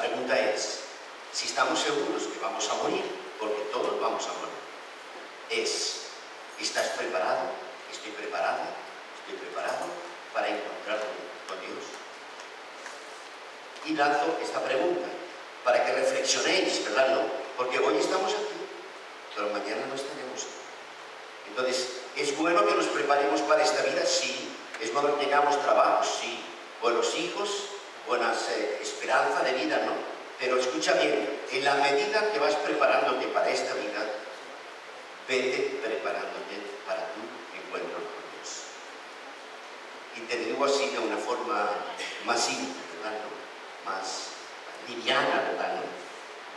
pregunta es, si estamos seguros que vamos a morir, porque todos vamos a morir, ¿estás preparado? ¿Estoy preparado? ¿Estoy preparado para encontrarme con Dios? Y lanzo esta pregunta para que reflexionéis, ¿verdad? ¿No? Porque hoy estamos aquí, pero mañana no estaremos aquí. Entonces, ¿es bueno que nos preparemos para esta vida? Sí. ¿Es bueno que tengamos trabajo? Sí. Buenos hijos, buena esperanza de vida, ¿no? Pero escucha bien, en la medida que vas preparándote para esta vida, vete preparándote para tu encuentro con Dios. Y te digo así de una forma más simple, ¿verdad? ¿No? Más liviana, ¿verdad? ¿No?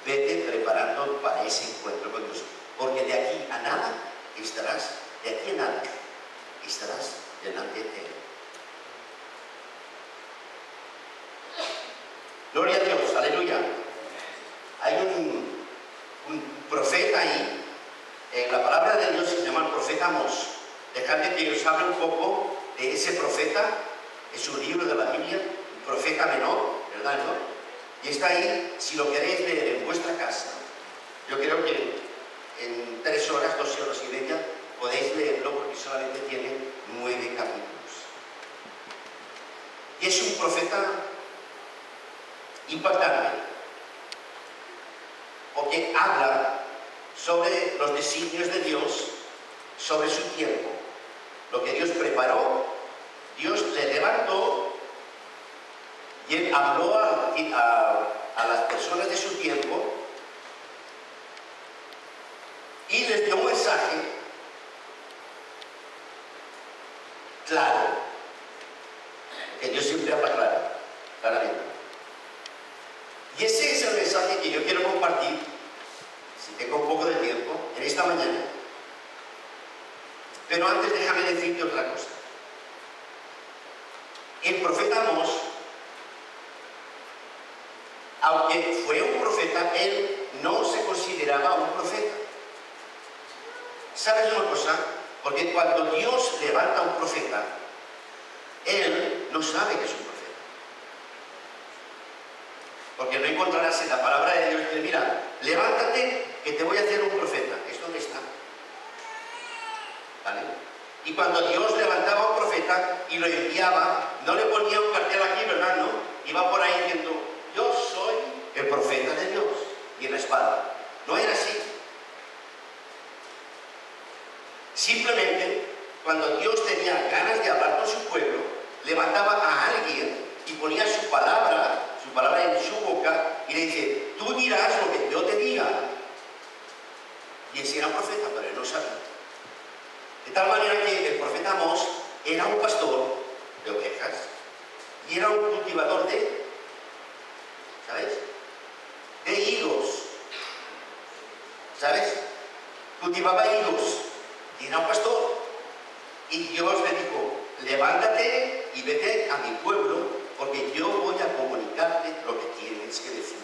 Vete preparando para ese encuentro con Dios. Porque de aquí a nada estarás, de aquí a nada estarás delante de Él. Gloria a Dios, aleluya. Hay un profeta ahí, en la palabra de Dios se llama el profeta Amós. Dejadme que os hable un poco de ese profeta. Es un libro de la Biblia, un profeta menor, ¿verdad? ¿No? Y está ahí, si lo queréis leer en vuestra casa. Yo creo que en 3 horas, 2 horas y media, podéis leerlo porque solamente tiene 9 capítulos. Y es un profeta impactante, porque habla sobre los designios de Dios, sobre su tiempo, lo que Dios preparó. Dios le levantó y él habló a las personas de su tiempo y les dio un mensaje claro, que Dios siempre habla claramente. Y ese es el mensaje que yo quiero compartir, si tengo un poco de tiempo, en esta mañana. Pero antes déjame decirte otra cosa. El profeta Amós, aunque fue un profeta, él no se consideraba un profeta. ¿Sabes una cosa? Porque cuando Dios levanta a un profeta, él no sabe que es un profeta. Porque no encontrarás en la palabra de Dios que mira, levántate que te voy a hacer un profeta. ¿Es donde está? ¿Vale? Y cuando Dios levantaba a un profeta y lo enviaba, no le ponía un cartel aquí, ¿verdad? No, iba por ahí diciendo, yo soy el profeta de Dios, y en la espada. No era así. Simplemente, cuando Dios tenía ganas de hablar con su pueblo, levantaba a alguien y ponía su palabra en su boca y le dice, tú dirás lo que yo te diga. Y ese era un profeta, pero él no sabía. De tal manera que el profeta Amós era un pastor de ovejas y era un cultivador de, ¿sabes? De higos. ¿Sabes? Cultivaba higos y era un pastor. Y Dios le dijo, levántate y vete a mi pueblo porque yo voy a comunicarte lo que tienes que decir.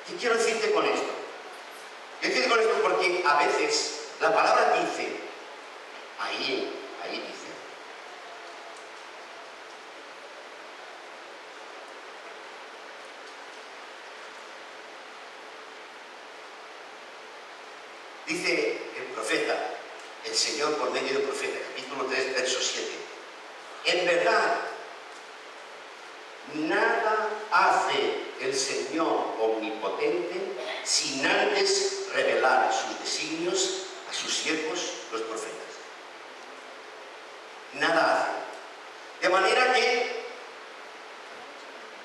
¿Qué quiero decirte con esto? Quiero decirte con esto porque a veces la palabra dice, ahí dice el profeta, el Señor por medio del profeta, capítulo 3, verso 7. En verdad, nada hace el Señor omnipotente sin antes revelar sus designios a sus siervos, los profetas. Nada hace. De manera que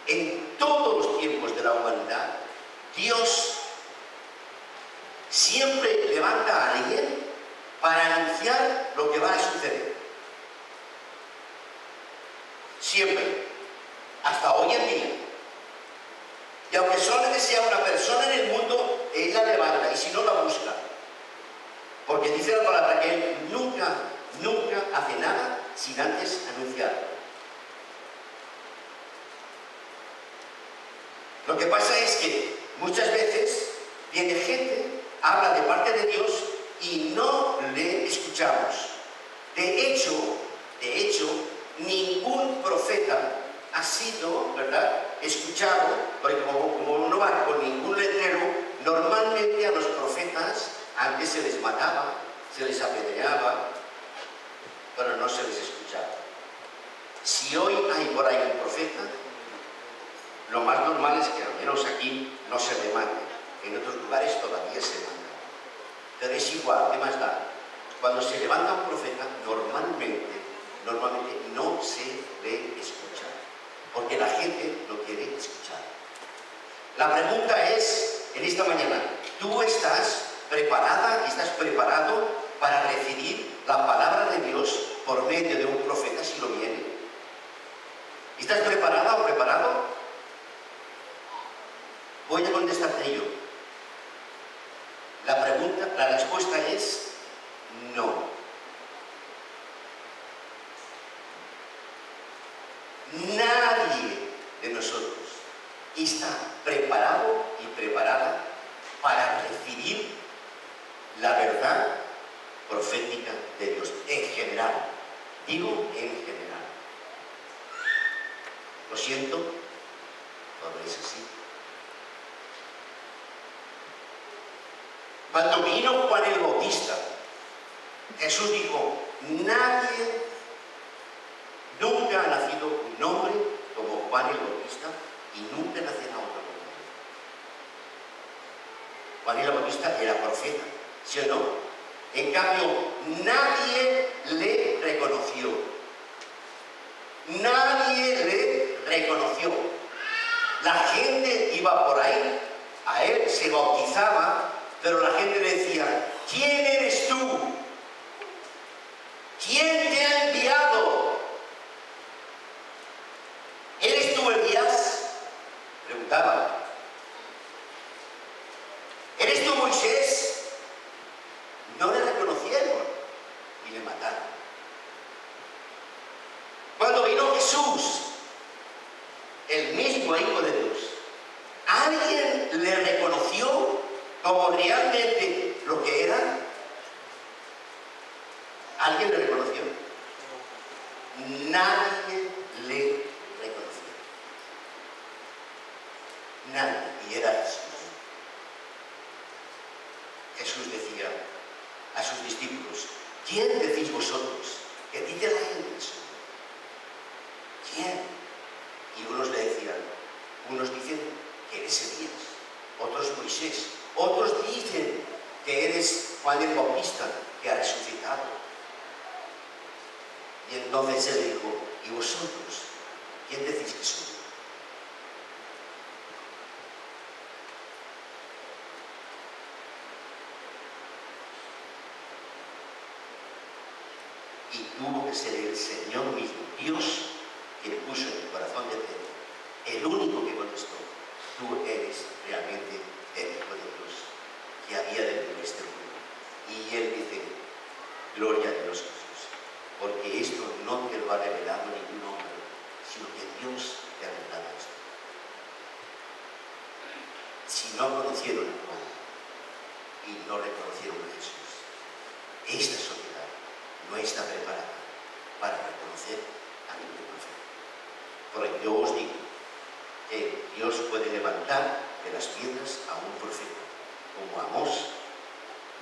en todos los tiempos de la humanidad, Dios siempre levanta a alguien para anunciar lo que va a suceder. Siempre. Hasta hoy en día. Y aunque solamente sea una persona en el mundo, Él la levanta y si no la busca. Porque dice la palabra que Él nunca hace nada sin antes anunciarlo. Lo que pasa es que muchas veces viene gente, habla de parte de Dios y no le escuchamos. De hecho, ningún profeta ha sido, ¿verdad?, escuchado, porque como no va con ningún letrero, normalmente a los profetas antes se les mataba, se les apedreaba, pero no se les escuchaba. Si hoy hay por ahí un profeta, lo más normal es que al menos aquí no se le mate. En otros lugares todavía se mata. Pero es igual, ¿qué más da? Cuando se levanta un profeta, normalmente no se le escucha, porque la gente no quiere escuchar. La pregunta es, en esta mañana, ¿tú estás preparada, estás preparado para recibir la palabra de Dios por medio de un profeta si lo viene? ¿Estás preparada o preparado? Voy a contestarte yo. La respuesta es no. Nadie de nosotros está preparado y preparada para recibir la verdad profética de Dios en general. Digo en general. Lo siento, no es así. Cuando vino Juan el Bautista, Jesús dijo, nunca ha nacido un hombre como Juan el Bautista y nunca nacerá otro como él. Juan el Bautista era profeta, ¿sí o no? En cambio, nadie le reconoció. Nadie le reconoció. La gente iba por ahí, a él se bautizaba, pero la gente le decía, ¿quién eres tú? ¿Quién te ha enviado? ¿Eres tú Elías? Preguntaba. ¿Eres tú Moisés? No le reconocieron y le mataron. Cuando vino Jesús, el mismo Hijo de Dios, ¿alguien le reconoció como realmente lo que era? ¿Alguien le reconoció? Nadie le reconoció. Nadie. Y era Jesús. Jesús decía a sus discípulos, ¿quién decís vosotros que dice la gente que soy? ¿Quién? Y unos le decían, unos dicen que eres Elías, otros Moisés, otros dicen que eres Juan el Bautista, que ha resucitado. Y entonces él dijo, ¿y vosotros? ¿Quién decís que soy? Y tuvo que ser el Señor mismo, Dios, quien puso en el corazón de Pedro, el único que contestó, tú eres realmente el Hijo de Dios, que había de venir este mundo. Y él dice, gloria a Dios Jesús, porque esto no te lo ha revelado ningún hombre, sino que Dios te ha revelado esto. Si no conocieron a Juan y no reconocieron a Jesús, esta sociedad no está preparada para reconocer a ningún profeta. Porque yo os digo que Dios puede levantar de las piedras a un profeta, como Amós,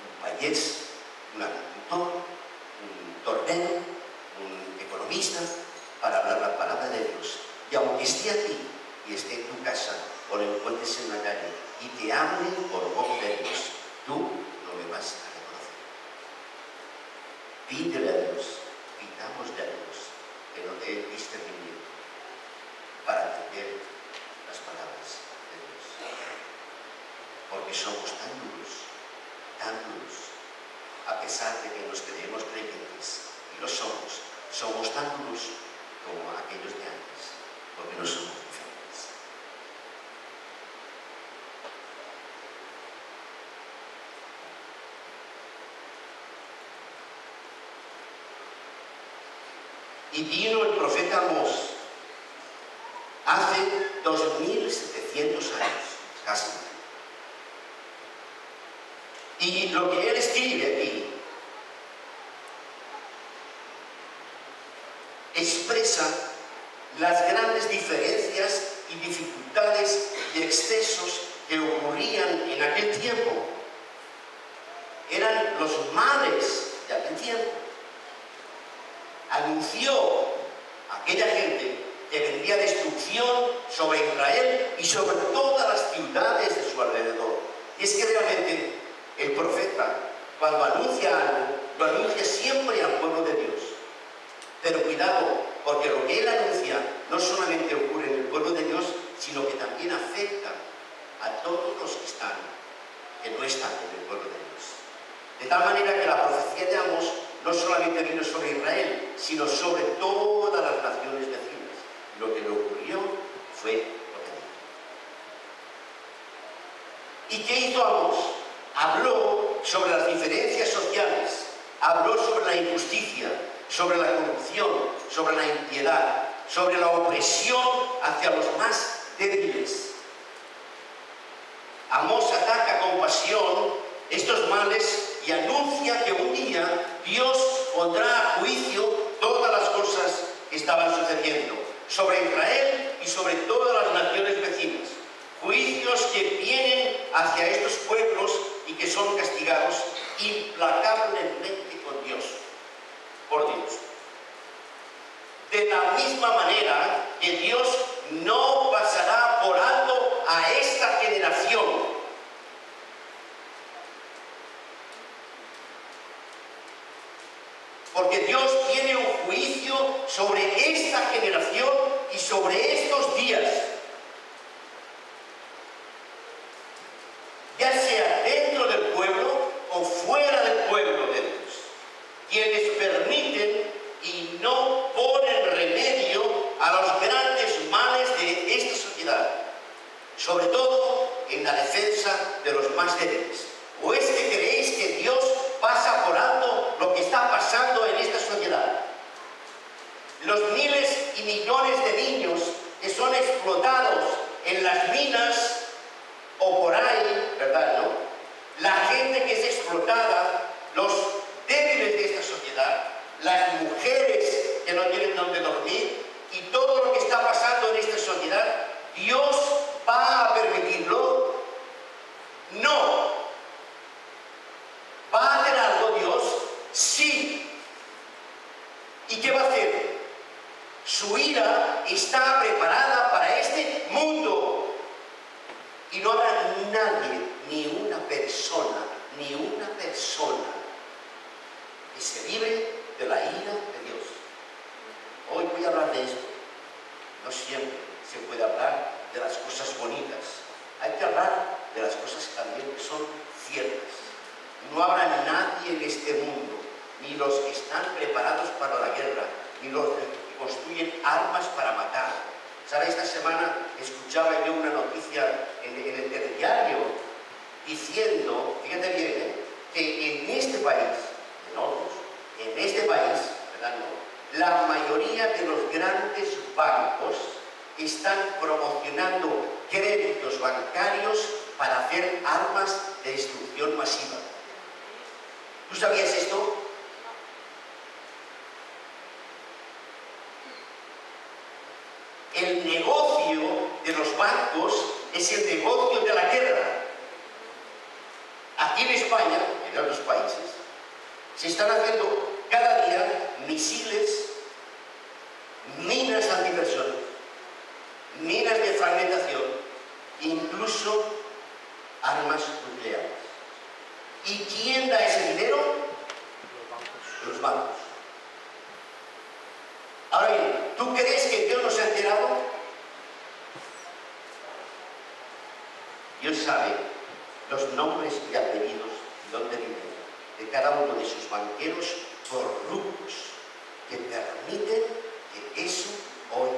un payés, un agricultor, un tornero, un economista, para hablar la palabra de Dios. Y aunque esté aquí y esté en tu casa o lo encuentres en la calle y te hable por voz de Dios, tú no me vas a reconocer. Pídele a Dios, pidámosle a Dios que nos dé discernimiento para entender las palabras de Dios. Porque somos tan duros, a pesar de que nos creemos creyentes, y lo somos tan duros como aquellos de antes, porque no somos diferentes. Y vino el profeta Amós hace 2700 años, casi. Y lo que él escribe aquí expresa las grandes diferencias y dificultades y excesos que ocurrían en aquel tiempo. Eran los males de aquel tiempo. Anunció a aquella gente que vendría destrucción sobre Israel y sobre todas las ciudades de su alrededor. Y es que realmente el profeta, cuando anuncia algo, lo anuncia siempre al pueblo de Dios. Pero cuidado, porque lo que él anuncia no solamente ocurre en el pueblo de Dios, sino que también afecta a todos los que no están en el pueblo de Dios. De tal manera que la profecía de Amós no solamente vino sobre Israel, sino sobre todas las naciones vecinas. Lo que le ocurrió fue lo que dijo. ¿Y qué hizo Amós? Habló sobre las diferencias sociales, habló sobre la injusticia, sobre la corrupción, sobre la impiedad, sobre la opresión hacia los más débiles. Amós ataca con pasión estos males y anuncia que un día Dios pondrá a juicio todas las cosas que estaban sucediendo sobre Israel y sobre todas las naciones vecinas. Juicios que vienen hacia estos pueblos y que son castigados implacablemente con Dios, por Dios. De la misma manera que Dios no pasará por alto a esta generación. Porque Dios tiene un juicio sobre esta generación y sobre estos días. Ya sea dentro del pueblo o fuera del pueblo de Dios. Quienes permiten y no ponen remedio a los grandes males de esta sociedad. Sobre todo en la defensa de los más débiles. ¿O es que creéis que Dios pasa por alto lo que está pasando en esta sociedad? Los miles y millones de niños que son explotados en las minas o por ahí, ¿verdad? ¿No? La gente que es explotada, los débiles de esta sociedad, las mujeres que no tienen donde dormir y todo lo que está pasando en esta sociedad, ¿Dios va a permitirlo? No. ¿Va a hacer algo Dios? Sí. ¿Y qué va a hacer? Su ira está preparada para este mundo. Y no habrá nadie, ni una persona, que se libre de la ira de Dios. Hoy voy a hablar de esto. No siempre se puede hablar de las cosas bonitas. Hay que hablar de las cosas también que son ciertas. No habrá nadie en este mundo, ni los que están preparados para la guerra, ni los que construyen armas para matar. ¿Sabe? Esta semana escuchaba yo una noticia en el telediario diciendo, fíjate bien, que en este país, en otros, en este país, ¿verdad? No, la mayoría de los grandes bancos están promocionando créditos bancarios para hacer armas de destrucción masiva. ¿Tú sabías esto? El negocio de los bancos es el negocio de la guerra. Aquí en España, en otros países, se están haciendo cada día misiles, minas antipersona, minas de fragmentación, incluso armas nucleares. ¿Y quién da ese dinero? Los bancos. Ahora bien, ¿tú crees que Dios no se ha enterado? Dios sabe los nombres y apellidos y dónde viven de cada uno de sus banqueros corruptos que permiten que eso hoy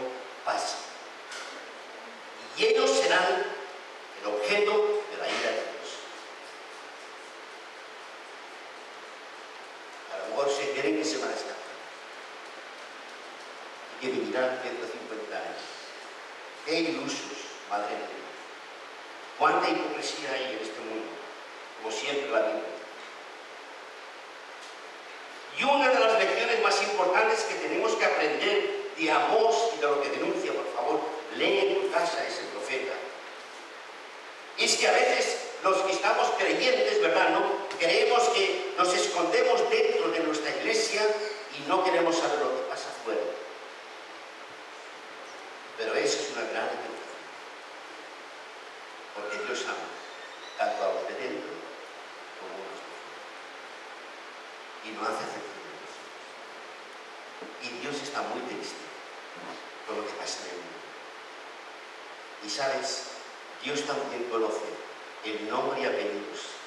pase. Y ellos serán el objeto de la ira de Dios. A lo mejor se creen que se van a escapar y que vivirán 150 años. ¡Qué ilusos, madre mía! ¿Cuánta hipocresía hay en este mundo? Como siempre la Biblia. Y una de las lecciones más importantes que tenemos que aprender de Amós y de lo que denuncia, por favor, lee en tu casa ese profeta. Es que a veces los que estamos creyentes, ¿verdad?, ¿no?, creemos que nos escondemos dentro de nuestra iglesia y no queremos saber lo que pasa afuera. Pero eso es una gran equivocación. Porque Dios ama tanto a los de dentro como a los de fuera. Y no hace acepción de nosotros. Y Dios está muy triste con lo que pasa en el mundo. Y sabes, Dios también conoce el nombre y apellidos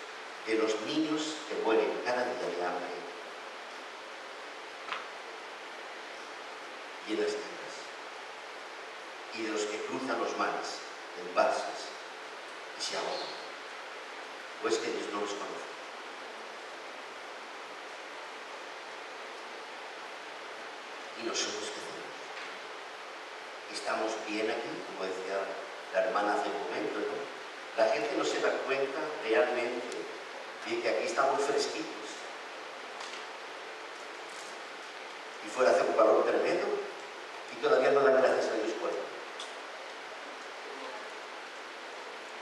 de los niños que mueren cada día de hambre y en las tierras, y de los que cruzan los mares en balsas y se ahogan. ¿O es que Dios no los conoce? ¿Y nosotros qué hacemos? ¿Estamos bien aquí? Como decía la hermana hace un momento, ¿no? La gente no se da cuenta realmente de que aquí estamos fresquitos. Y fuera hace un calor tremendo y todavía no dan gracias a Dios por ello.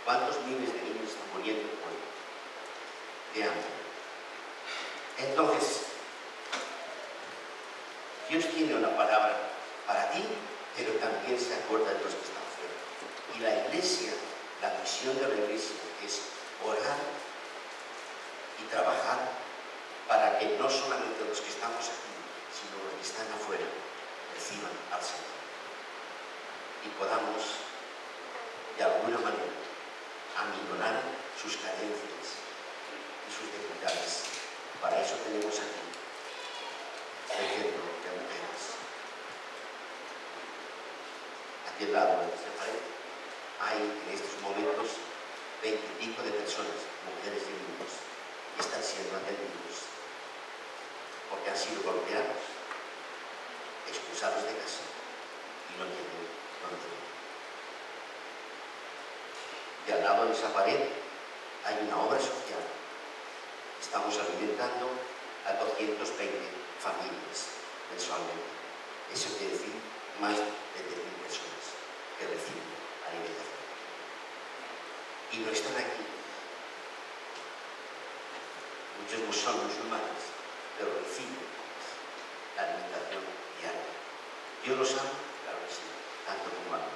¿Cuántos miles de niños están muriendo hoy de hambre? Entonces, Dios tiene una palabra para ti, pero también se acuerda de los que están fuera. Y la iglesia, la misión de la iglesia es orar y trabajar para que no solamente los que estamos aquí, sino los que están afuera, reciban al Señor. Y podamos, de alguna manera, aminorar sus carencias y sus debilidades. Para eso tenemos aquí el ejemplo de mujeres. Aquí al lado de esta pared hay en estos momentos 20 y pico de personas, mujeres y niños, que están siendo atendidos porque han sido golpeados, expulsados de casa y no tienen dónde vivir. Y al lado de esa pared hay una obra social. Estamos alimentando a 220 familias mensualmente. Eso quiere decir más de 10.000 personas que reciben alimentación. Y no están aquí. Muchos no son musulmanes, pero reciben la alimentación diaria. ¿Dios los ama? Claro que sí, tanto como a mí.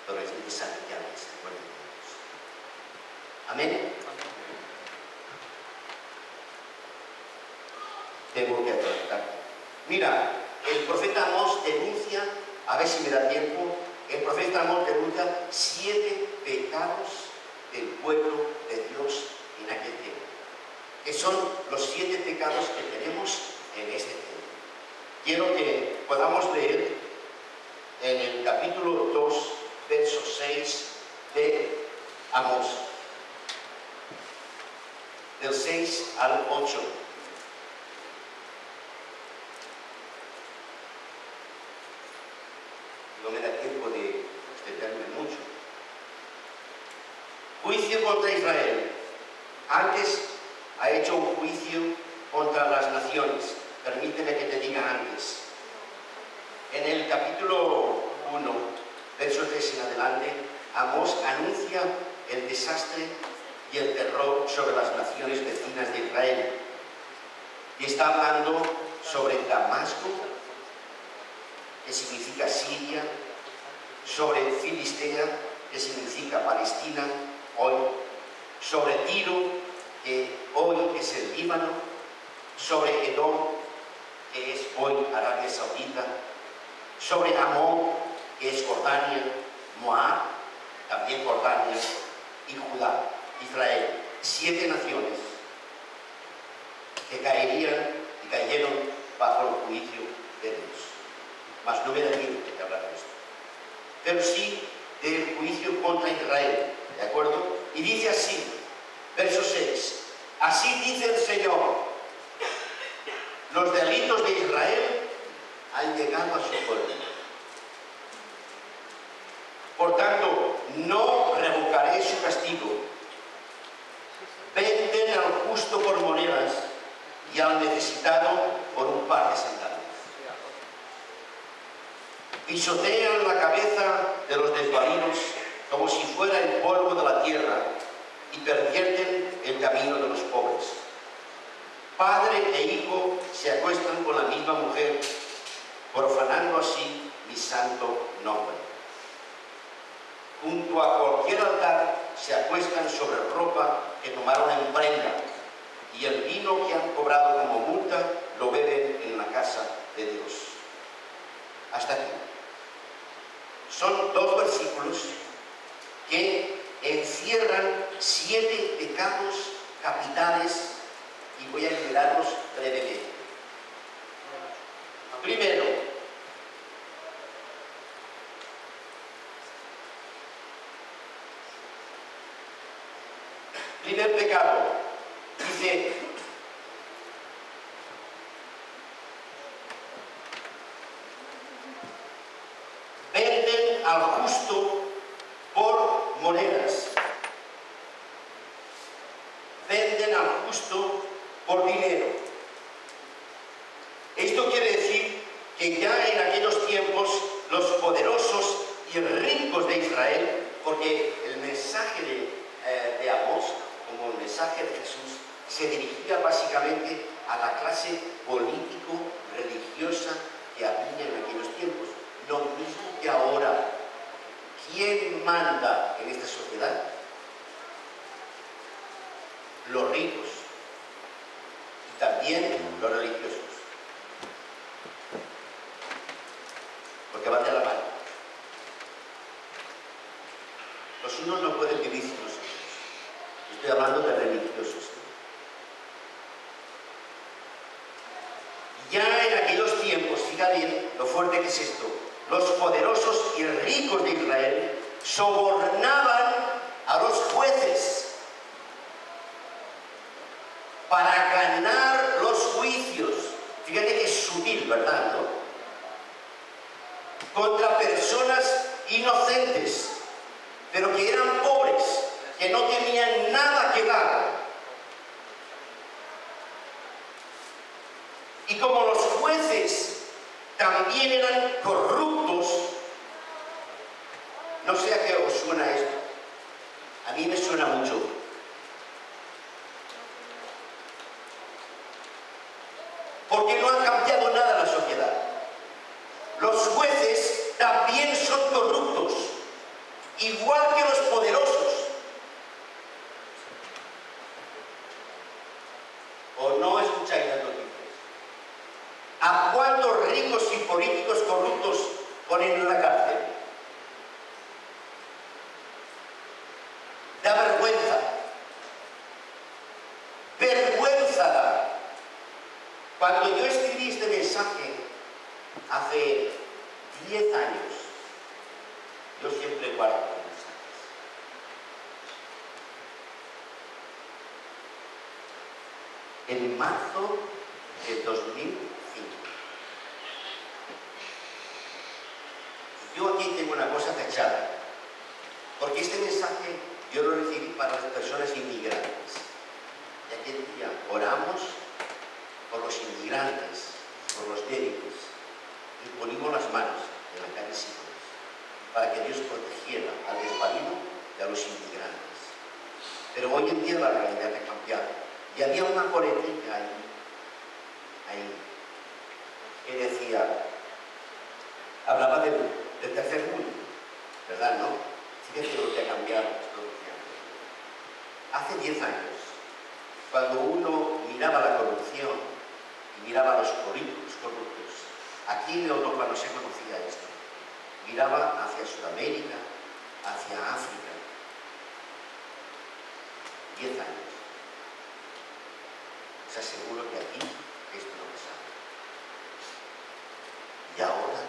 Pero es necesario que alguien se acuerde de Dios. Amén. Tengo que adelantarte. Mira, el profeta Amós denuncia, a ver si me da tiempo, el profeta Amós denuncia 7 pecados del pueblo de Dios en aquel tiempo, que son los 7 pecados que tenemos en este tiempo. Quiero que podamos leer en el capítulo 2, verso 6 de Amós, del 6 al 8. No me da tiempo de extenderme mucho. Juicio contra Israel. Antes ha hecho un juicio contra las naciones. Permíteme que te diga antes. En el capítulo 1, verso 3 en adelante, Amós anuncia el desastre y el terror sobre las naciones vecinas de Israel. Y está hablando sobre Damasco, que significa Siria, sobre Filistea, que significa Palestina, hoy, sobre Tiro, que hoy es el Líbano, sobre Edom, que es hoy Arabia Saudita, sobre Amón, que es Jordania, Moab, también Jordania, y Judá, Israel, 7 naciones que caerían y cayeron bajo el juicio de Dios. Mas no me da tiempo de hablar de esto. Pero sí del juicio contra Israel, ¿de acuerdo? Y dice así, verso 6, así dice el Señor, los delitos de Israel han llegado a su pueblo. Por tanto, no revocaré su castigo. Venden al justo por monedas y al necesitado por un par de sandalias. pisotean la cabeza de los desvalidos como si fuera el polvo de la tierra y pervierten el camino de los pobres. Padre e hijo se acuestan con la misma mujer, profanando así mi santo nombre. Junto a cualquier altar se acuestan sobre ropa que tomaron en prenda, y el vino que han cobrado como multa lo beben en la casa de Dios. Hasta aquí. Son 2 versículos que encierran 7 pecados capitales y voy a enumerarlos brevemente. Primero, primer pecado, dice: venden al justo por monedas. Venden al justo por dinero. Esto quiere decir que ya en aquellos tiempos los poderosos y ricos de Israel, porque el mensaje de Amós, como el mensaje de Jesús, se dirigía básicamente a la clase político-religiosa que había en aquellos tiempos. Lo mismo que ahora. ¿Quién manda en esta sociedad? Los ricos y también los religiosos, porque van de la mano. Los unos no pueden vivir sin los otros. Estoy hablando de religiosos. Ya en aquellos tiempos, fíjate bien lo fuerte que es esto, los poderosos y ricos de Israel sobornaban a los jueces para ganar los juicios. Fíjate que es sutil, ¿verdad? ¿No? Contra personas inocentes, pero que eran pobres, que no tenían nada que dar. Y como los jueces también eran corruptos, no sé a qué os suena esto. A mí me suena mucho. Porque no ha cambiado nada en la sociedad. Los jueces también son corruptos, igual que los poderosos. ¿O no escucháis las noticias? ¿A cuántos ricos y políticos corruptos ponen en la cárcel? Da vergüenza. Vergüenza da. Cuando yo escribí este mensaje hace 10 años, yo siempre guardo los mensajes. En marzo de 2005. Yo aquí tengo una cosa tachada, porque este mensaje yo lo recibí para las personas inmigrantes. Y aquel día oramos por los inmigrantes, por los débiles, y ponimos las manos en la calle Sícones para que Dios protegiera al desvalido y a los inmigrantes. Pero hoy en día la realidad ha cambiado. Y había una coletilla ahí, que decía, hablaba del tercer mundo, ¿verdad? ¿No? Fíjate lo que ha cambiado. Hace 10 años, cuando uno miraba la corrupción y miraba a los políticos corruptos, aquí en Europa no se conocía esto. Miraba hacia Sudamérica, hacia África. 10 años. Os aseguro que aquí esto no pasaba. Y ahora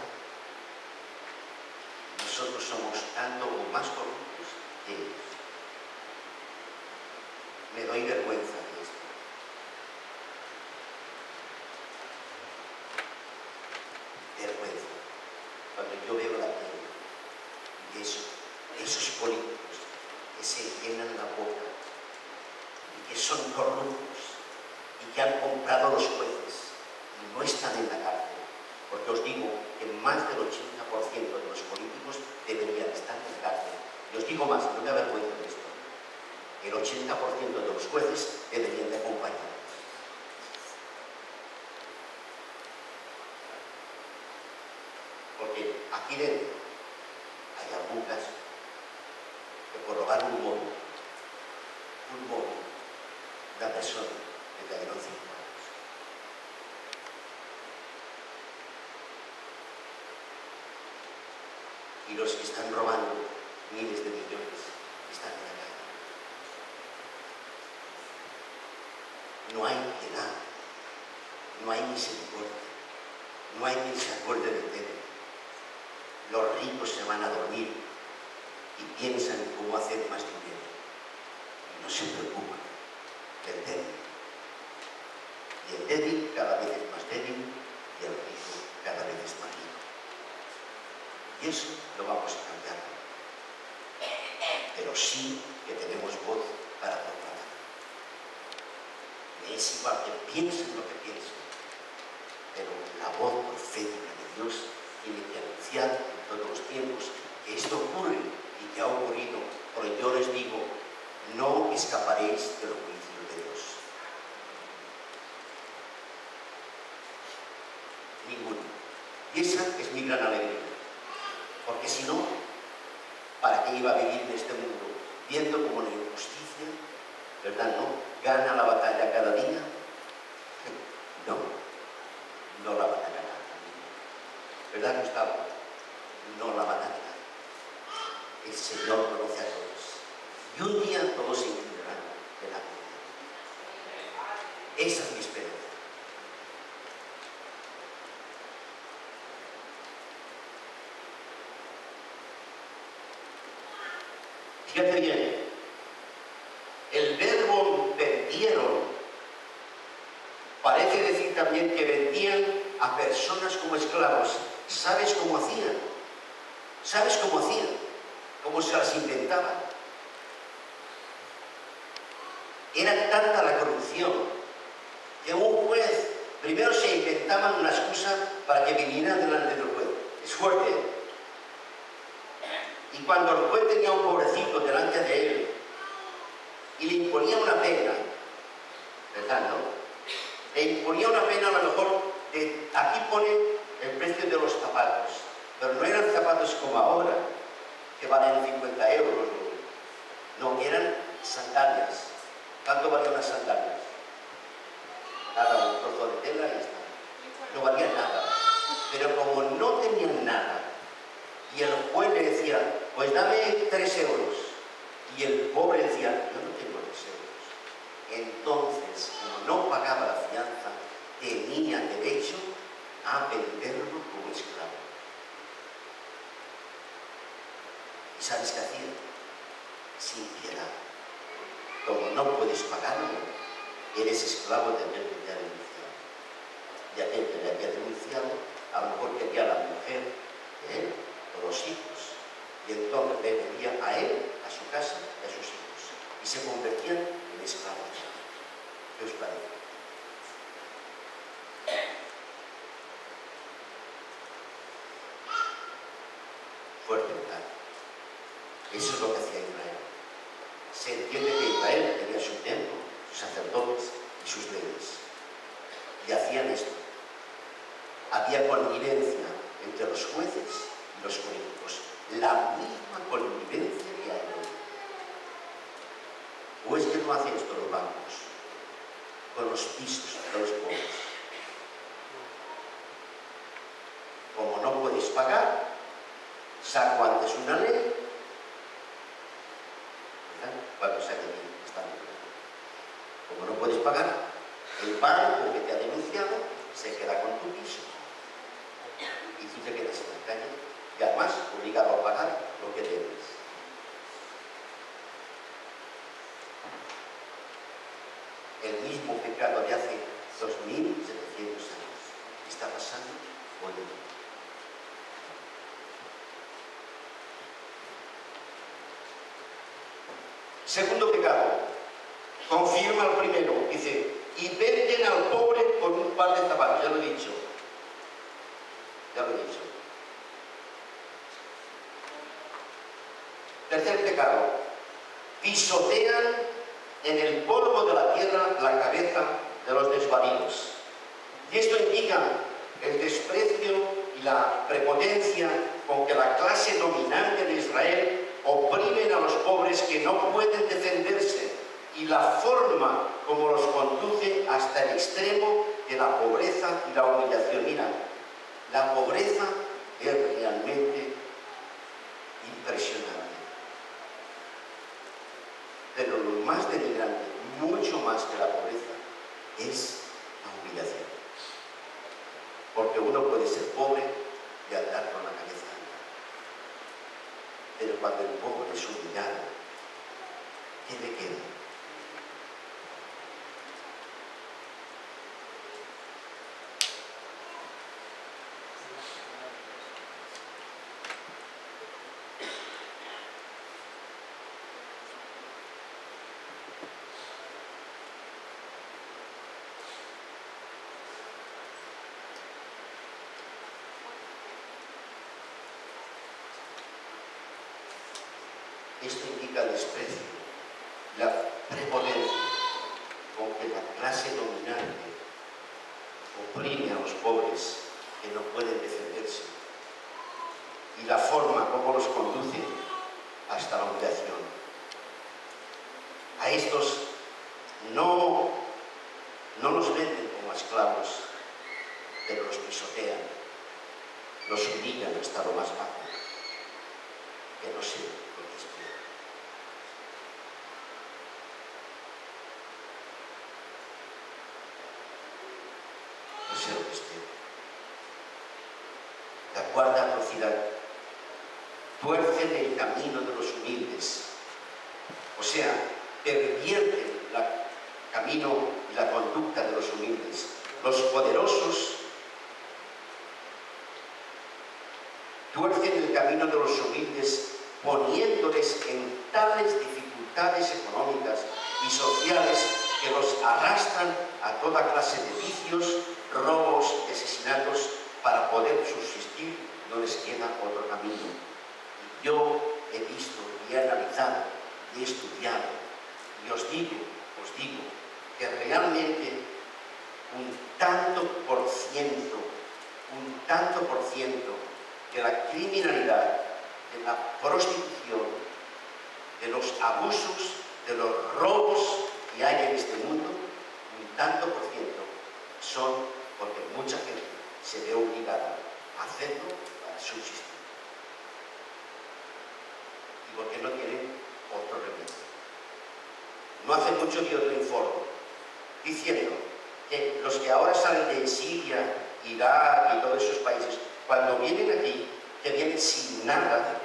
nosotros somos tanto o más corruptos que ellos. Me doy vergüenza de esto. Vergüenza. Cuando yo veo la tele y esos políticos que se llenan la boca y que son corruptos y que han comprado los jueces y no están en la cárcel. Porque os digo que más del 80% de los políticos deberían estar en cárcel. Y os digo más, no me avergüenzo de esto. El 80% de los jueces deberían de acompañar. Porque aquí dentro hay algún caso que por robar un móvil, una persona le cayeron 5 años. Y los que están robando miles de millones están en la calle. No hay piedad, no hay misericordia, no hay quien se acuerde del débil. Los ricos se van a dormir y piensan cómo hacer más dinero y no se preocupan del débil. Y el débil cada vez es más débil y el rico cada vez es más rico. Y eso lo vamos a cambiar. Pero sí que tenemos voz para proclamar. Me es igual que piensen lo que piensen, pero la voz profética de Dios tiene que anunciar en todos los tiempos que esto ocurre y que ha ocurrido. Porque yo les digo, no escaparéis del juicio de Dios. Ninguno. Y esa es mi gran alegría. Porque si no, ¿para qué iba a vivir en este mundo viendo como la injusticia, ¿verdad? ¿No? Gana la batalla cada día? No, no la van a ganar. ¿Verdad, Gustavo? No la van a ganar. El Señor conoce a todos. Y un día todos se inclinarán delante de Él. Esa es mi esperanza. Fíjate bien, el verbo vendieron parece decir también que vendían a personas como esclavos. ¿Sabes cómo hacían? ¿Sabes cómo hacían? ¿Cómo se las inventaban? Era tanta la corrupción que un juez primero se inventaban una excusa para que viniera delante del juez. Es fuerte, ¿eh? Y cuando el juez tenía a un pobrecito delante de él y le imponía una pena, ¿verdad, no? Le imponía una pena a lo mejor de, aquí pone el precio de los zapatos, pero no eran zapatos como ahora, que valen 50 euros, no, eran sandalias. ¿Cuánto valían las sandalias? Nada, un trozo de tela y está. No valían nada. Pero como no tenían nada, y el juez le decía, pues dame 3 euros. Y el pobre decía, yo no tengo 3 euros. Entonces, como no pagaba la fianza, tenía derecho a venderlo como esclavo. ¿Y sabes qué hacía? Sin piedad. Como no puedes pagarlo, eres esclavo de aquel que te ha denunciado. Y aquel que le había denunciado, a lo mejor quería a la mujer de él, o los hijos. Y entonces le vendía a él, a su casa y a sus hijos. Y se convertían en esclavos. ¿Qué os parece? Fuerte, ¿verdad? Eso es lo que hacía Israel. Se entiende que Israel tenía su templo, sus sacerdotes y sus leyes. Y hacían esto. Había connivencia entre los jueces y los políticos. La misma connivencia que hay hoy. ¿O es que no hacen esto los bancos? Con los pisos de los pobres. Como no puedes pagar, saco antes una ley. Cuando saque bien, está bien. Como no puedes pagar, el banco que te ha denunciado se queda con tu piso. Y tú te quedas en la calle y además obligado a pagar lo que debes. El mismo pecado de hace 2700 años está pasando hoy en día. Segundo pecado, confirma el primero, dice, y venden al pobre por un par de zapatos, ya lo he dicho. Tercer pecado, pisotean en el polvo de la tierra la cabeza de los desvalidos. Y esto indica el desprecio y la prepotencia con que la clase dominante de Israel oprimen a los pobres que no pueden defenderse y la forma como los conduce hasta el extremo de la pobreza y la humillación. Mira, la pobreza es realmente impresionante. Pero lo más denigrante, mucho más que la pobreza, es la humillación. Porque uno puede ser pobre y andar con la cabeza alta. Pero cuando el pobre es humillado, ¿qué le queda? Esto indica el desprecio, la prepotencia con que la clase dominante oprime a los pobres que no pueden defenderse y la forma como los conduce hasta la humillación. A estos no los venden como esclavos, pero los pisotean, los humillan hasta lo más bajo, que no sé lo que es peor. No sé lo que es peor. La cuarta atrocidad, tuercen el camino de los humildes, o sea, pervierten el camino y la conducta de los humildes. Los poderosos tuercen el camino de los humildes poniéndoles en tales dificultades económicas y sociales que los arrastran a toda clase de vicios, robos y asesinatos para poder subsistir. No les queda otro camino. Yo he visto y he analizado y he estudiado y os digo que realmente un tanto por ciento de la criminalidad, de la prostitución, de los abusos, de los robos que hay en este mundo, un tanto por ciento son porque mucha gente se ve obligada a hacerlo para subsistir y porque no tienen otro remedio. No hace mucho vi otro informe diciendo que los que ahora salen de Siria, Irak y todos esos países, cuando vienen aquí, que vienen sin nada,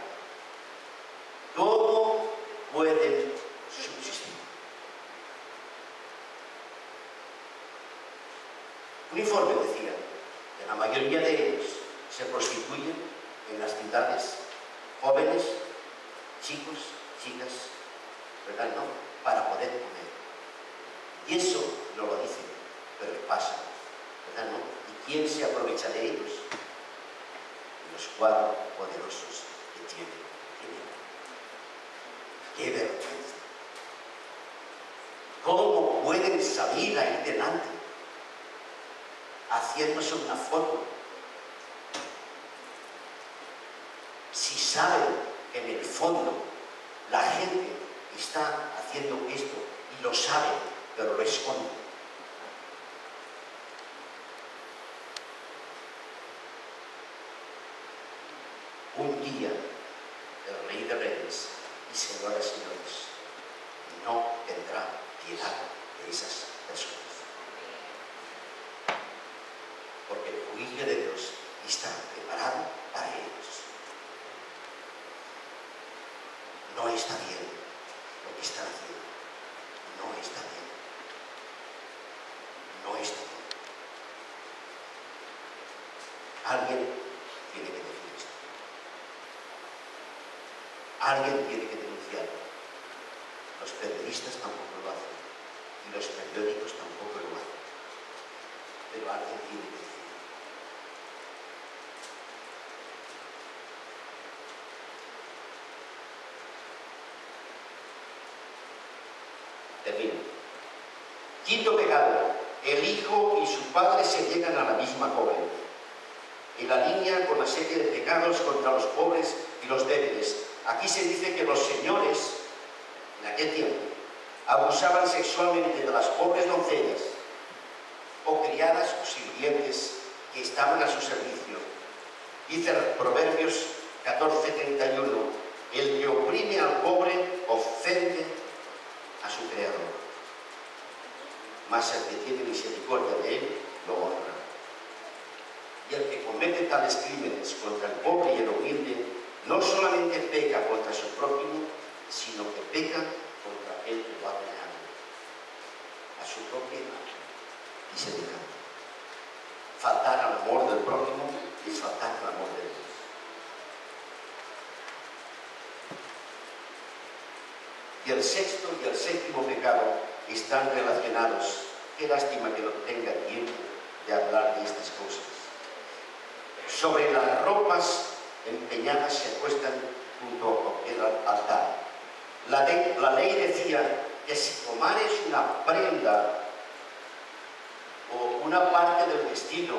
¿cómo pueden subsistir? Un informe decía que la mayoría de ellos se prostituyen en las ciudades, jóvenes, chicos, chicas, ¿verdad? ¿No? Para poder comer. Y eso no lo dicen, pero pasa, ¿verdad? ¿No? ¿Y quién se aprovecha de ellos? Los cuatro poderosos que tienen dinero. ¡Qué vergüenza! ¿Cómo pueden salir ahí delante haciéndose una foto si saben que en el fondo la gente está haciendo esto y lo saben, pero lo esconden? Un día el Rey de Reyes y señoras y señores no tendrá piedad de esas personas, porque el juicio de Dios está preparado para ellos. No está bien lo que están haciendo, no está bien, no está bien. Alguien tiene que decir esto. Alguien tiene que denunciarlo. Los periodistas tampoco lo hacen y los periódicos tampoco lo hacen, pero alguien tiene que decirlo. Termino. Quinto pecado. El hijo y su padre se llegan a la misma joven. En la línea con la serie de pecados contra los pobres y los débiles. Aquí se dice que los señores, en aquel tiempo, abusaban sexualmente de las pobres doncellas o criadas o sirvientes que estaban a su servicio. Dice Proverbios 14:31, el que oprime al pobre ofende a su creador, mas el que tiene misericordia de él lo honra. Y el que comete tales crímenes contra el pobre y el humilde no solamente peca contra su prójimo, sino que peca contra aquel que lo ha creado, a su propia imagen y semejanza. Faltar al amor del prójimo es faltar al amor de Dios. Y el sexto y el séptimo pecado están relacionados. Qué lástima que no tenga tiempo de hablar de estas cosas. Sobre las ropas empeñadas se acuestan junto al altar. La ley decía que si tomares una prenda o una parte del vestido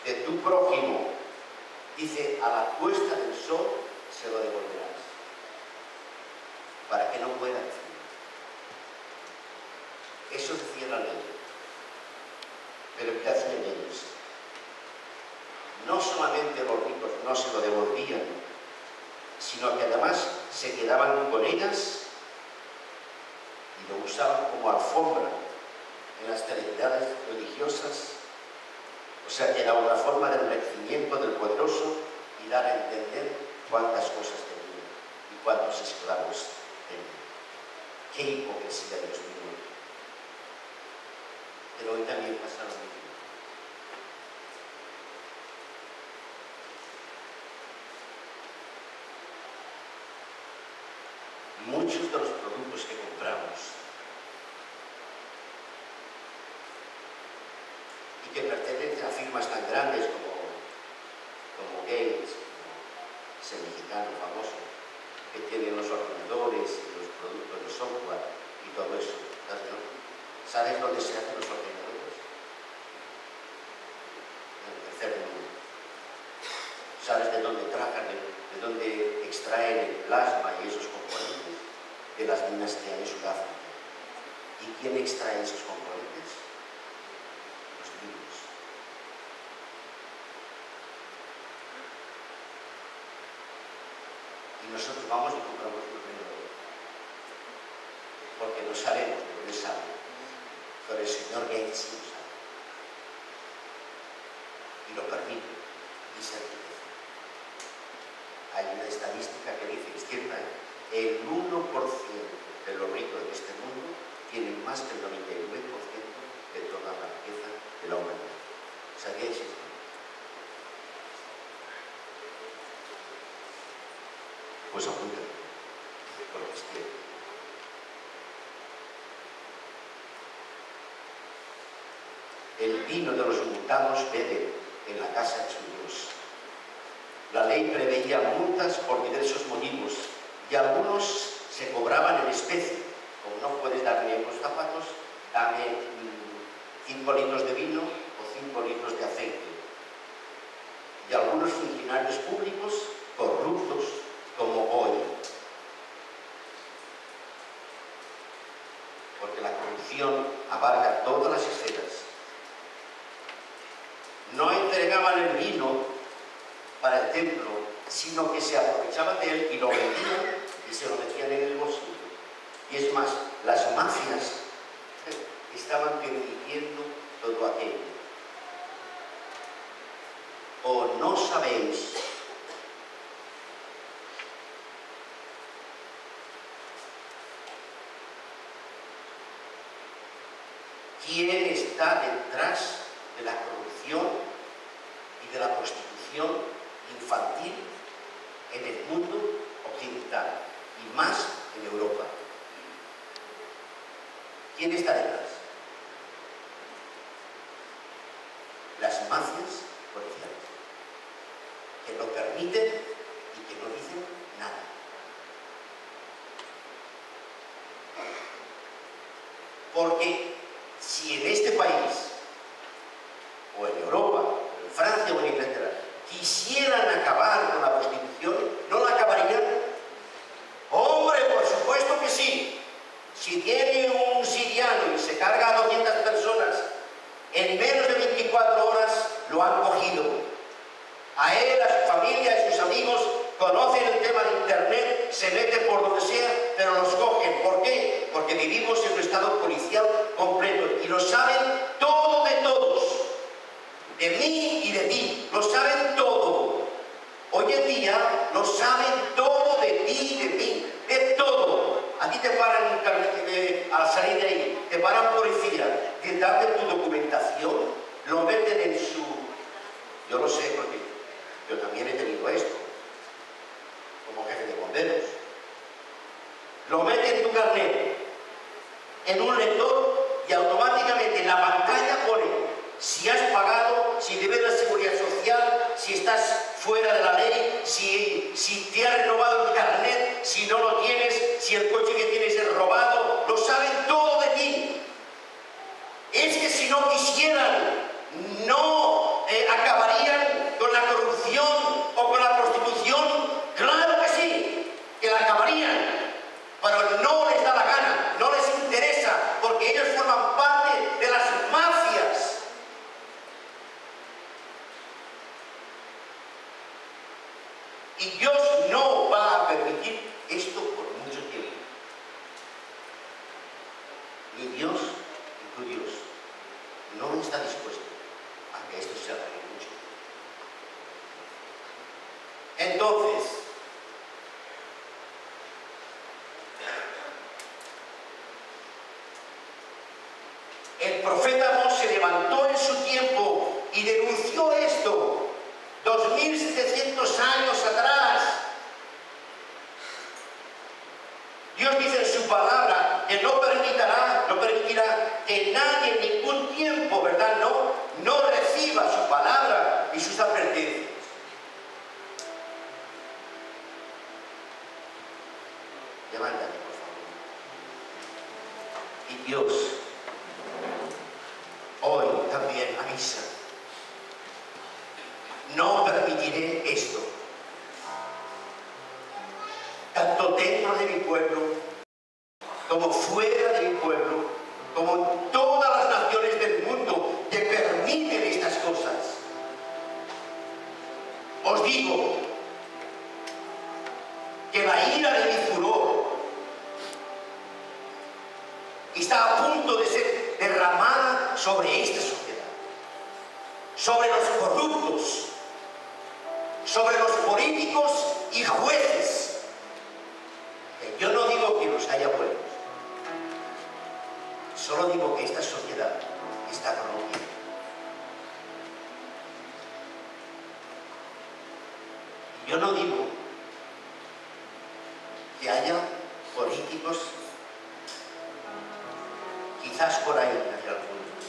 de tu prójimo, dice, a la puesta del sol se lo devolverás, para que no pueda decir. Eso decía la ley. Pero ¿qué hacían ellos? No solamente los ricos no se lo devolvían, sino que además se quedaban con ellas y lo usaban como alfombra en las celebridades religiosas. O sea, que era una forma de enriquecimiento del poderoso y dar a entender cuántas cosas tenía y cuántos esclavos tenía. ¡Qué hipocresía, Dios mío! Pero hoy también pasa lo mismo. Muchos de los productos que compramos y que pertenecen a firmas tan grandes como Gates, ese mexicano famoso, que tienen los ordenadores y los productos de software y todo eso, ¿no? ¿Sabes dónde se hacen los ordenadores? En el tercer mundo. ¿Sabes de dónde trabajan, de dónde extraen el plasma y esos componentes? De las minas que hay en Sudáfrica. ¿Y quién extrae esos componentes? Los niños. Y nosotros vamos y compramos un ordenador, porque no sabemos de dónde sale, pero el señor Gates sí lo sabe y lo permite y se enriquece. Hay una estadística que dice, es cierta, el 1% de los ricos de este mundo tienen más que el 99% de toda la riqueza de la humanidad. ¿Sabíais esto? Pues apúntalo, porque es cierto. El vino de los multados bebe en la casa de su Dios. La ley preveía multas por diversos motivos y algunos se cobraban en especie. Como no puedes darme unos zapatos, dame 5 litros de vino o 5 litros de aceite. Y algunos funcionarios públicos corruptos, como hoy, porque la corrupción abarca todas las esferas, no entregaban el vino para el templo, sino que se aprovechaban de él y lo vendían y se lo metían en el bolsillo. Y es más, las mafias estaban permitiendo todo aquello. ¿O no sabéis quién está detrás de la corrupción y de la prostitución infantil en el mundo occidental y más en Europa? ¿Quién está detrás? Las mafias policiales, que lo permiten y que no dicen nada. Porque si en este país, o en Europa, en Francia o en Inglaterra, quisieran acabar con la prostitución, ¿no la acabarían? ¡Hombre, por supuesto que sí! Si tiene un siriano y se carga a 200 personas, en menos de 24 horas lo han cogido. A él, a su familia, a sus amigos, conocen el tema de Internet, se meten por donde sea, pero los cogen. ¿Por qué? Porque vivimos en un estado policial completo y lo saben todo de todos. De mí y de ti, lo saben todo. Hoy en día lo saben todo de ti y de mí, de todo. A ti te paran al salir de ahí, te paran policía, te dan tu documentación, lo meten en su... Yo lo sé porque yo también he tenido esto, como jefe de bomberos. Lo meten en tu carnet, en un lector y automáticamente en la pantalla pone si has pagado, si debes la seguridad social, si estás fuera de la ley, si te has renovado el carnet, si no lo tienes, si el coche que tienes es robado, lo saben todo de ti. Es que si no quisieran, no acabarían con la corrupción o con la prostitución. Claro que sí, que la acabarían, pero no les da la gana, no les interesa, porque ellos forman parte de las mafias. Y Dios no va a permitir esto por mucho tiempo. Ni Dios, ni tu Dios, no está dispuesto a que esto se alargue mucho. Entonces, el profeta Amós se levantó en su tiempo y denunció esto 2700 años atrás. Dios dice en su palabra que no permitirá que nadie en ningún tiempo, ¿verdad? No reciba su palabra y sus advertencias. Levántate, por favor. Y Dios hoy también avisa: no permitiré esto, tanto dentro de mi pueblo, como fuera de mi pueblo, como en todas las naciones del mundo que permiten estas cosas. Os digo que la ira de mi furor está a punto de ser derramada sobre esta sociedad, sobre los corruptos, sobre los políticos y jueces. Yo no digo que los haya buenos, solo digo que esta sociedad está corrompida. Yo no digo que haya políticos, quizás por ahí hay algunos,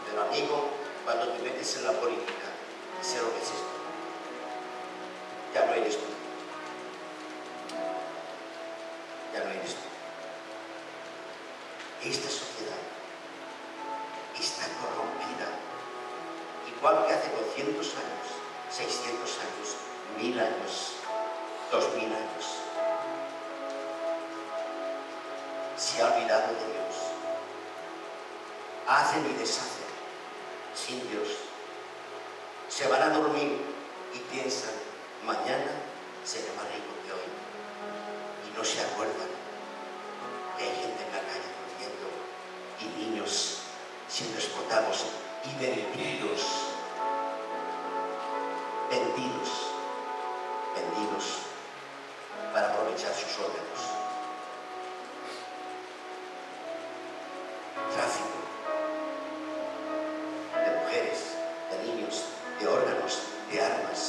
pero amigo, cuando te metes en la política, sé lo que es esto. Ya no eres tú. Ya no eres tú. Esta sociedad está corrompida, igual que hace 200 años, 600 años, 1000 años, 2000 años. Se ha olvidado de Dios. Hacen y deshacen sin Dios. Se van a dormir y piensan, mañana seré más rico que hoy. Y no se acuerdan que hay gente en la calle durmiendo y niños siendo explotados y vendidos para aprovechar sus órganos. Tráfico de mujeres, de niños, de órganos, de armas,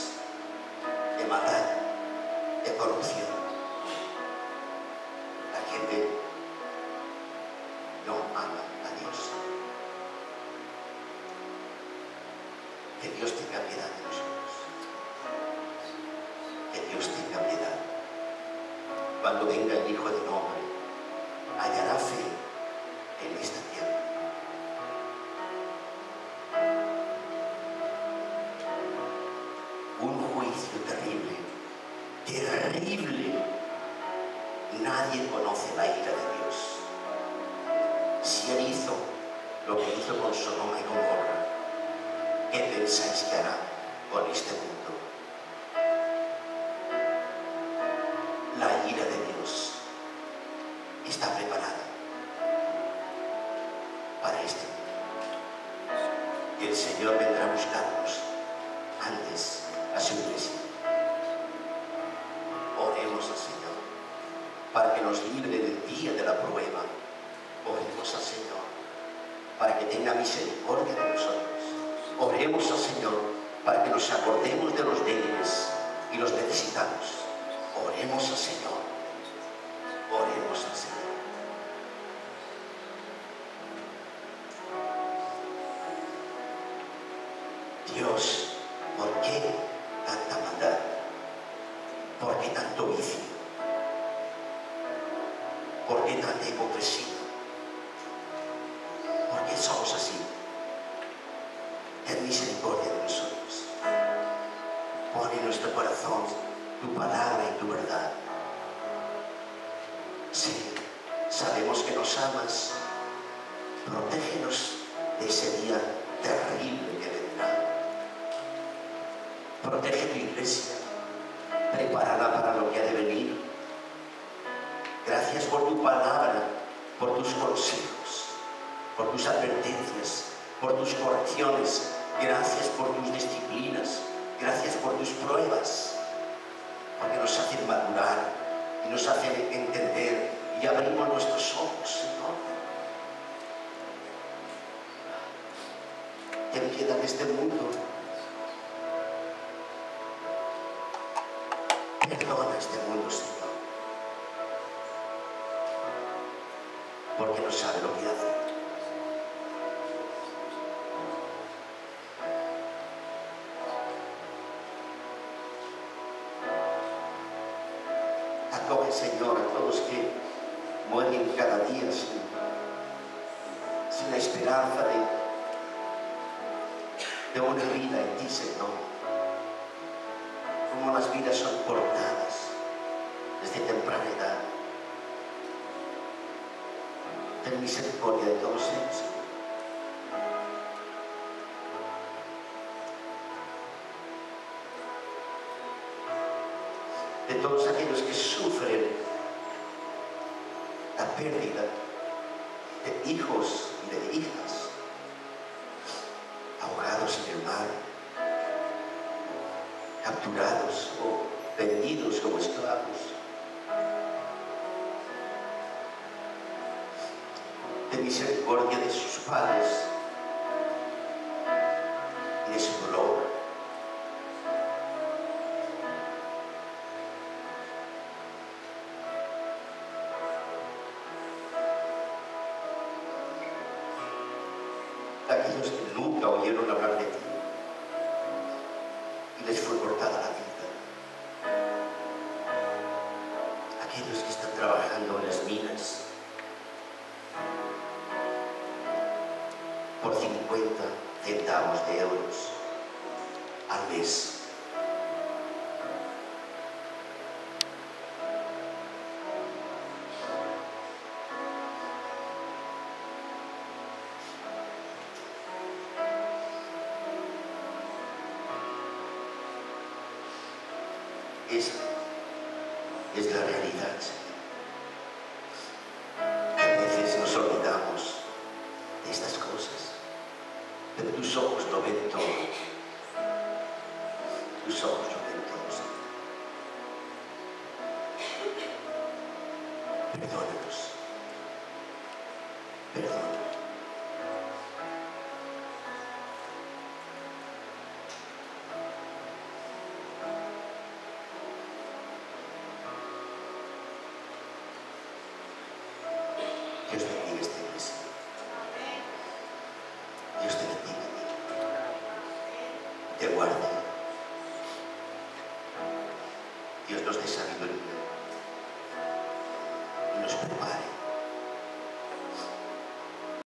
de maldad, de corrupción. La gente no ama a Dios. Que Dios tenga piedad de nosotros. Que Dios tenga piedad. Cuando venga el Hijo del Hombre, hallará fe en esta tierra. Un juicio terrible, terrible. Nadie conoce la ira de Dios. Si Él hizo lo que hizo con Sodoma y Gomorra, ¿qué pensáis que hará con este mundo? La ira de Dios está preparada para este mundo. Y el Señor vendrá a buscarnos antes a su iglesia. Oremos al Señor para que nos libre del día de la prueba. Oremos al Señor para que tenga misericordia de nosotros. Oremos al Señor para que nos acordemos de los débiles y los necesitados. Oremos al Señor. Oremos al Señor. Dios, ¿por qué tanta maldad? ¿Por qué tanto vicio? ¿Por qué tanta hipocresía? ¿Por qué somos así? Ten misericordia de nosotros. Pon en nuestro corazón tu palabra y tu verdad. Sí, sabemos que nos amas. Protégenos de ese día terrible que vendrá. Protege tu iglesia. Prepárala para lo que ha de venir. Gracias por tu palabra, por tus consejos, por tus advertencias, por tus correcciones. Gracias por tus disciplinas. Gracias por tus pruebas, porque nos hacen madurar y nos hacen entender y abrimos nuestros ojos, Señor. Ten piedad de este mundo. Perdona este mundo, Señor, porque no sabe lo que hace. Acoge, Señor, a todos que mueren cada día sin la esperanza de una vida en ti, Señor. Como las vidas son cortadas desde temprana edad. Ten misericordia de todos ellos, Señor. De todos aquellos que sufren la pérdida de hijos y de hijas, ahogados en el mar, capturados o vendidos como esclavos. De misericordia de sus padres y de su dolor. Aquellos que nunca oyeron hablar de ti y les fue cortada la vida. Aquellos que están trabajando en las minas por 50 centavos de euros al mes. Esa es la realidad, Señor. A veces nos olvidamos de estas cosas, pero tus ojos lo ven todo. Tus ojos lo ven todo, Señor. Perdónanos. Perdónanos. Dios bendiga esta iglesia. Dios te bendiga. Te guarde. Dios nos dé sabiduría y nos prepare